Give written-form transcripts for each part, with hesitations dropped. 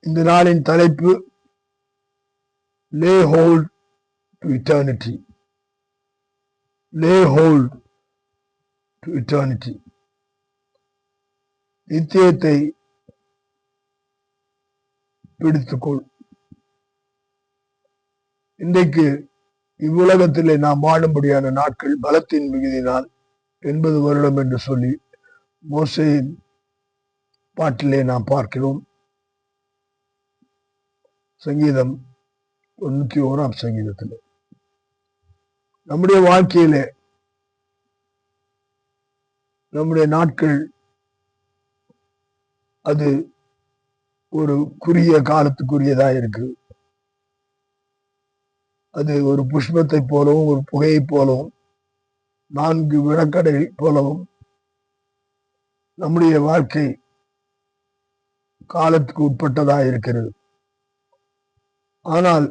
இந்த நாளின் தலைப்பு lay hold to eternity. Lay hold to eternity. நித்தியத்தை பிடித்துக்கொள். இன்றைக்கு இவ்வுலகத்திலே நாம் வாழும்படியான நாட்கள் பலத்தின் மிகுதியினால் 80 வருடம் என்று சொல்லி மோசேயின் பாட்டிலே நாம் பார்க்கிறோம். சங்கீதம் 91 சங்கீதத்திலே நம்முடைய வாழ்க்கையிலே நம்முடைய நாட்கள் அது ஒரு குறுகிய காலத்துக்குரியதா இருக்கு. அது ஒரு புஷ்பத்தை போலவும் ஒரு புகையை போலவும் 4 விளக்கடை போலவும் நம்முடைய வாழ்க்கை காலத்துக்கு உட்பட்டதா இருக்கிறது. ஆனால்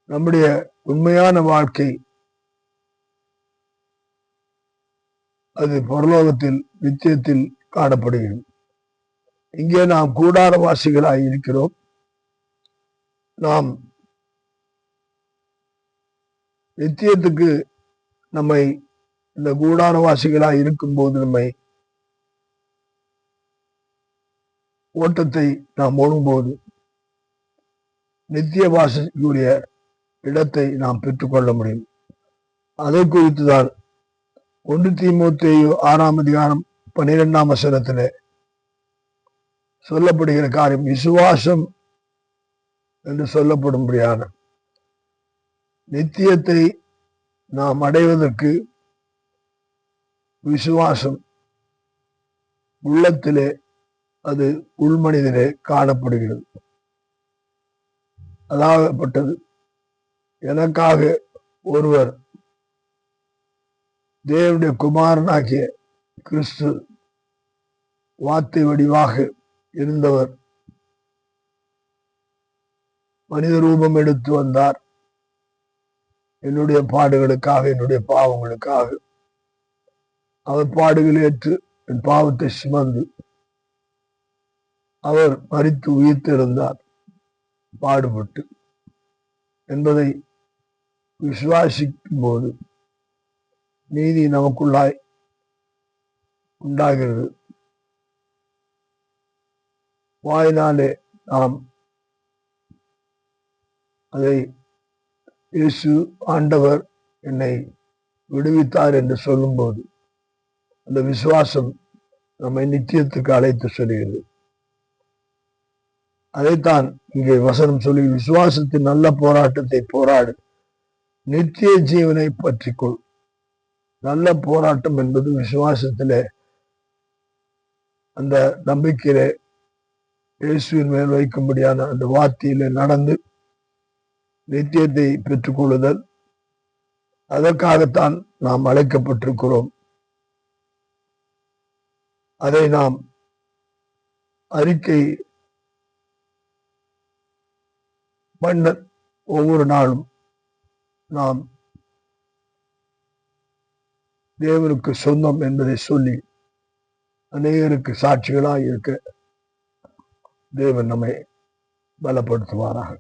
நம்முடைய உண்மையான வாழ்க்கை அது பரலோகத்தில் நித்தியத்தில் காணப்படுகிறது. இங்கே நாம் கூடாரவாசிகளாய் இருக்கிறோம். நாம் நித்தியத்துக்கு நம்மை இந்த கூடாரவாசிகளாய் இருக்கும்போது நம்மை ஓட்டத்தை நாம் ஓடும்போது நித்திய வாசிக்குரிய இடத்தை நாம் பெற்றுக்கொள்ள முடியும். அதை குறித்துதான் 1 தீமோத்தேயு 6:12 சொல்லப்படுகிற காரியம் விசுவாசம் என்று சொல்லப்படும்படியான நித்தியத்தை நாம் அடைவதற்கு விசுவாசம் உள்ளத்திலே அது உள்மனிதனே காணப்படுகிறது. அதாகப்பட்டது எனக்காக ஒருவர் தேவனுடைய குமாரனாகிய கிறிஸ்து வார்த்தை வடிவாக இருந்தவர் மனித ரூபம் எடுத்து வந்தார். என்னுடைய பாடுகளுக்காக என்னுடைய பாவங்களுக்காக அவர் பாடுகள் ஏற்று என் பாவத்தை சுமந்து அவர் மரித்து உயிர்த்தெழுந்தார் பாடுபட்டு என்பதை விசுவாசிக்கும் போது நீதி நமக்குள்ளாய் உண்டாகிறது. வாயினாலே நாம் அதை இயேசு ஆண்டவர் என்னை விடுவித்தார் என்று சொல்லும்போது அந்த விசுவாசம் நம்மை நித்தியத்துக்கு அழைத்து சொல்கிறது. அதைத்தான் இங்கே வசனம் சொல்லி விசுவாசத்தின் நல்ல போராட்டத்தை போராடு, நித்திய ஜீவனை பற்றிக்கொள். நல்ல போராட்டம் என்பது விசுவாசத்திலே அந்த நம்பிக்கையிலே இயேசுவின் மேல் வைக்கும்படியான அந்த வார்த்தையிலே நடந்து நித்தியத்தை பெற்றுக்கொள்ளுதல். அதற்காகத்தான் நாம் அழைக்கப்பட்டிருக்கிறோம். அதை நாம் அறிக்கை பண்ண ஒவ்வொரு நாளும் நாம் தேவனுக்கு சொந்தம் என்பதை சொல்லி அநேகருக்கு சாட்சிகளாக இருக்க தேவன் நம்மை பலப்படுத்துவாராக.